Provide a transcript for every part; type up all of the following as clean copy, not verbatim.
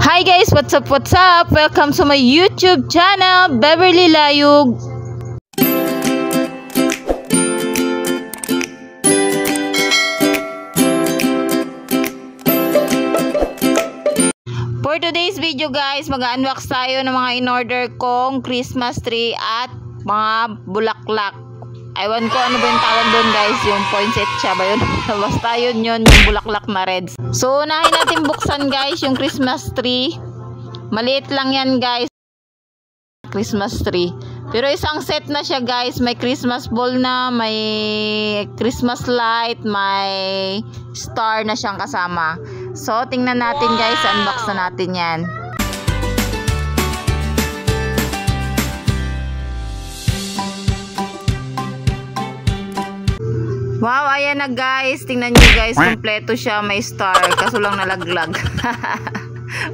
Hi guys, what's up? Welcome to my YouTube channel, Beverly Layug. For today's video guys, mag-unbox tayo ng mga in-order kong Christmas tree at mga bulaklak. Ewan ko ano ba yung tawag doon guys, yung poinsettia ba yun? Basta yun yung bulaklak na reds. So unahin natin buksan guys yung Christmas tree. Maliit lang yan guys, Christmas tree. Pero isang set na siya guys, may Christmas ball na, may Christmas light, may star na siyang kasama. So tingnan natin guys, unbox na natin yan. Wow, ayan na guys. Tingnan nyo guys, kompleto siya. May star. Kaso lang nalaglag.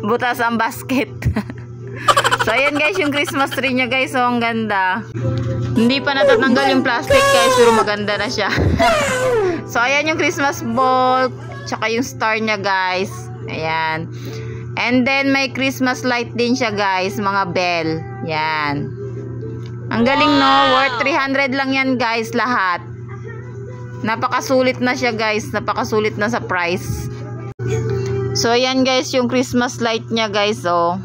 Butas ang basket. So ayan guys, yung Christmas tree niya guys. So ang ganda. Hindi pa natatanggal yung plastic guys, pero maganda na siya. So ayan yung Christmas ball. Tsaka yung star niya guys. Ayan. And then may Christmas light din siya guys. Mga bell. Yan. Ang galing no. Worth 300 lang yan guys lahat. Napakasulit na siya guys. Napakasulit na sa price. So ayan guys yung Christmas light niya guys. Oh.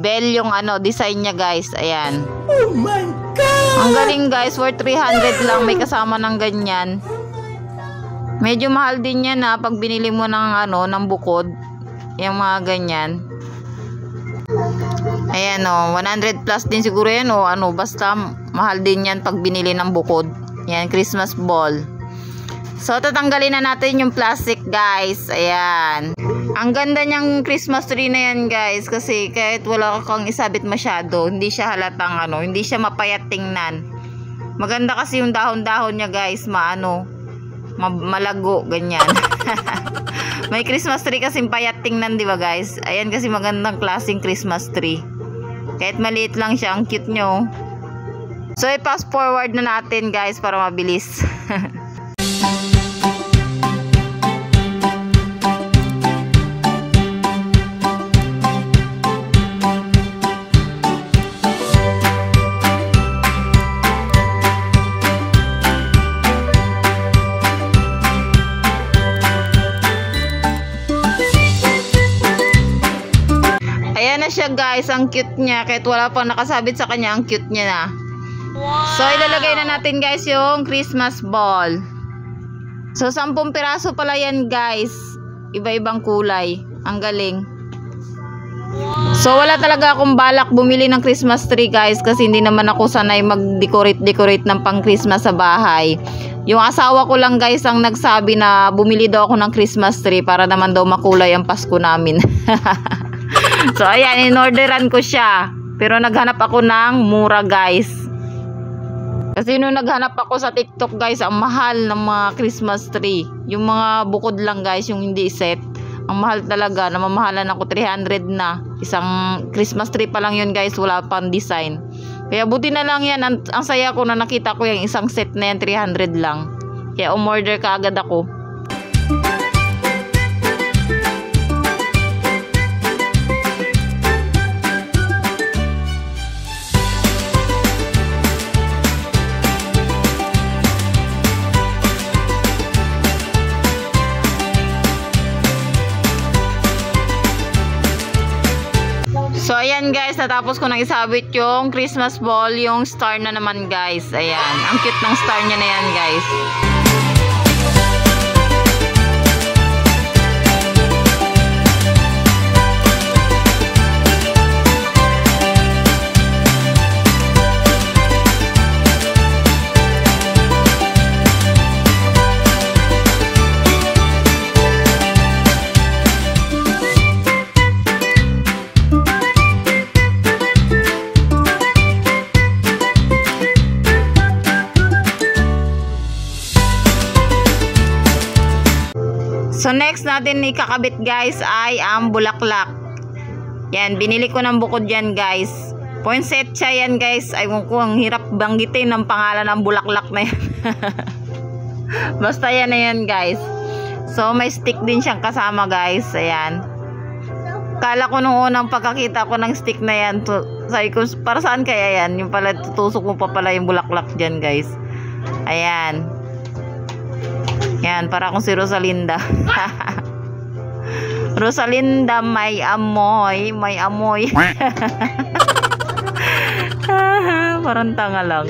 Bell yung design niya guys. Ayan. Oh my God! Ang galing guys. Worth 300 lang. May kasama ng ganyan. Medyo mahal din yan pag binili mo ng ng bukod. Yung mga ganyan. Ayan 100 plus din siguro yan basta mahal din yan pag binili ng bukod. Yan, Christmas ball. So, tatanggalin na natin yung plastic, guys. Ayan. Ang ganda niyang Christmas tree na yan, guys. Kasi kahit wala kang isabit masyado, hindi siya halatang hindi siya mapayat tingnan. Maganda kasi yung dahon-dahon niya, guys. Malago, ganyan. May Christmas tree kasi payat tingnan, di ba, guys? Ayan kasi magandang klaseng Christmas tree. Kahit maliit lang siya, ang cute nyo. So, i-fast forward na natin, guys, para mabilis. Ayan na siya guys, ang cute niya. Kahit wala pang nakasabit sa kanya, ang cute niya na. Wow. So ilalagay na natin guys yung Christmas ball. So 10 piraso pala yan guys. Iba-ibang kulay. Ang galing. Wow. So wala talaga akong balak bumili ng Christmas tree guys. Kasi hindi naman ako sanay mag-decorate ng pang Christmas sa bahay. Yung asawa ko lang guys ang nagsabi na bumili daw ako ng Christmas tree para naman daw makulay ang Pasko namin. So ayan, in-orderan ko siya. Pero naghanap ako ng mura guys. Kasi nung naghanap ako sa TikTok guys, ang mahal ng mga Christmas tree. Yung mga bukod lang guys, yung hindi set. Ang mahal talaga, namamahalan ako 300 na. Isang Christmas tree pa lang yun guys, wala pang design. Kaya buti na lang yan, ang saya ko na nakita ko yung isang set na yan, 300 lang. Kaya umorder ka agad ako. So ayan guys, natapos ko nang isabit yung Christmas ball, yung star na naman guys. Ayan, ang cute ng star niya na yan guys. So next natin ikakabit guys ay ang bulaklak. Yan, binili ko ng bukod yan guys. Poinsettia yan guys. Ayun ko, ang hirap banggitin ng pangalan ng bulaklak na yan. Basta yan na yan guys. So may stick din siyang kasama guys. Ayan. Kala ko nung unang pagkakita ko ng stick na yan, sabi ko, para saan kaya yan? Yung pala, tutusok mo pa pala yung bulaklak dyan, guys. Ayan. Yan, para akong si Rosalinda. Rosalinda, may amoy. May amoy. Parang tanga lang.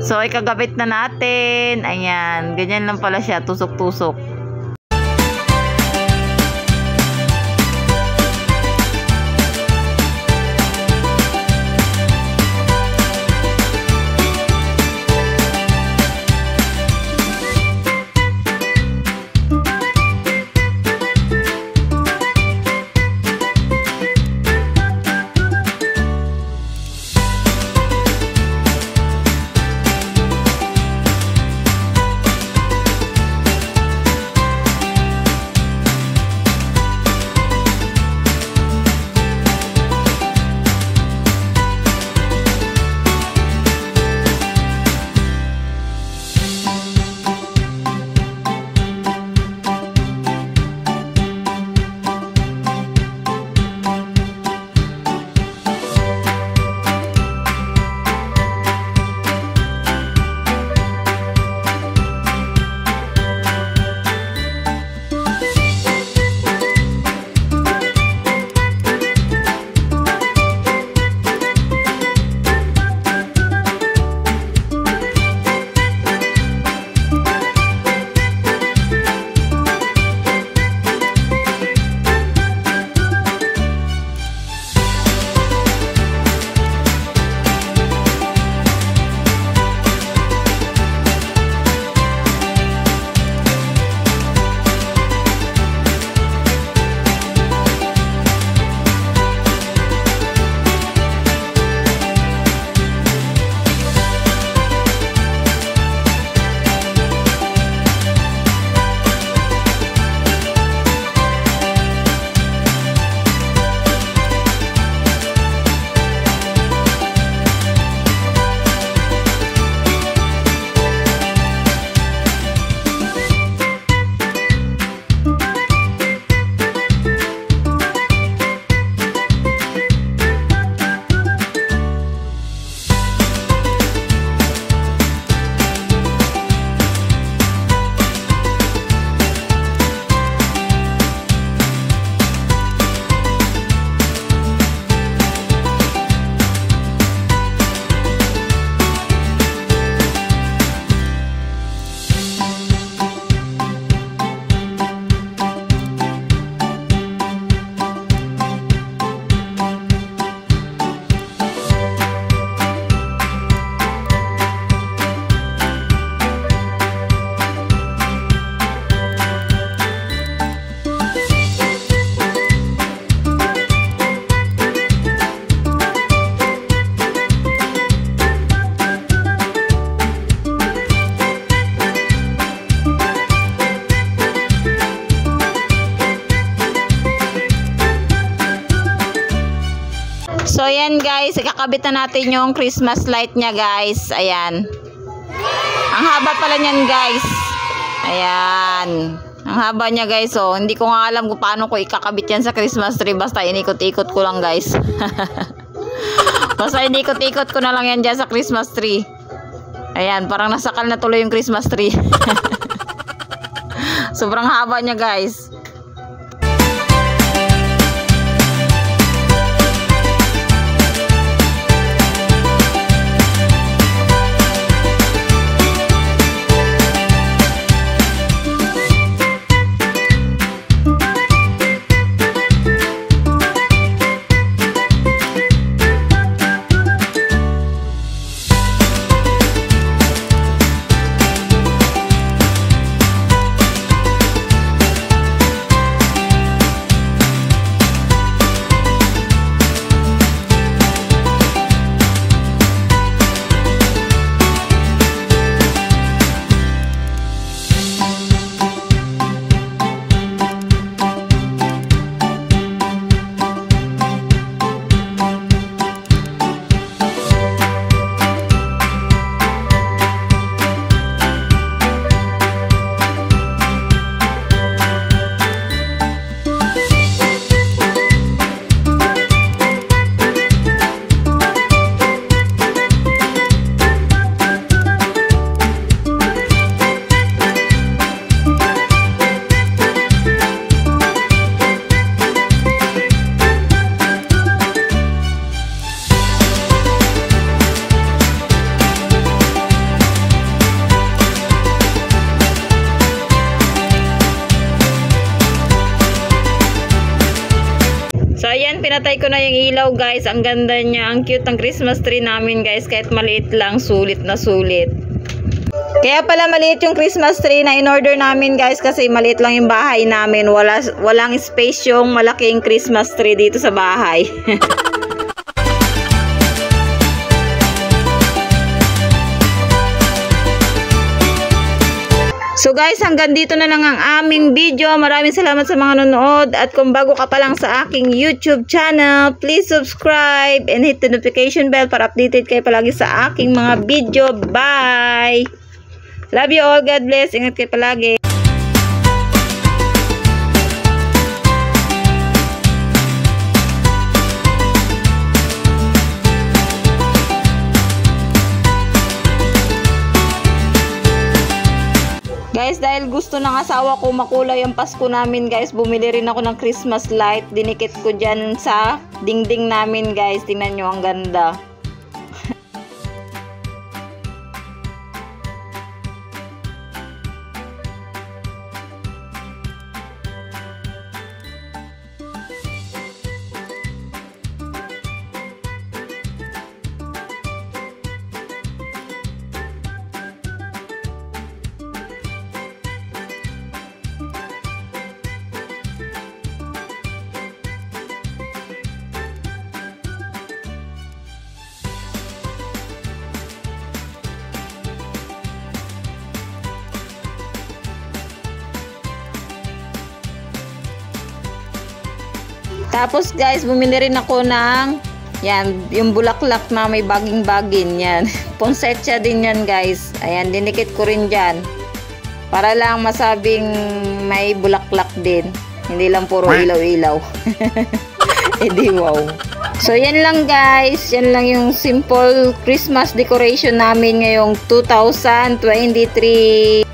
So, ikagabit na natin. Ayan. Ganyan lang pala siya. Tusok-tusok. So, ayan guys, ikakabit na natin yung Christmas light niya guys. Ayan. Ang haba pala niyan guys. Ayan. Ang haba niya guys, oh. Hindi ko nga alam kung paano ko ikakabit yan sa Christmas tree. Basta inikot-ikot ko lang guys. Basta inikot-ikot ko na lang yan dyan sa Christmas tree. Ayan, parang nasakal na tuloy yung Christmas tree. Sobrang haba niya guys. ayan, pinatay ko na yung ilaw guys. Ang ganda niya. Ang cute ng Christmas tree namin guys. Kahit maliit lang, sulit na sulit. Kaya pala maliit yung Christmas tree na in-order namin guys kasi maliit lang yung bahay namin. Walang space yung malaking Christmas tree dito sa bahay. So guys, hanggang dito na lang ang aming video. Maraming salamat sa mga nanonood. At kung bago ka pa lang sa aking YouTube channel, please subscribe and hit the notification bell para updated kayo palagi sa aking mga video. Bye! Love you all. God bless. Ingat kayo palagi. Guys, dahil gusto ng asawa ko makulay ang Pasko namin guys, bumili rin ako ng Christmas light. Dinikit ko dyan sa dingding namin guys. Tingnan nyo, ang ganda. Tapos guys, bumili rin ako ng yan, yung bulaklak na may baging-bagin yan. Ponsetsa din yan guys. Ayan, dinikit ko rin dyan. Para lang masabing may bulaklak din. Hindi lang puro ilaw-ilaw. Edi wow. So yan lang guys. Yan lang yung simple Christmas decoration namin ngayong 2023.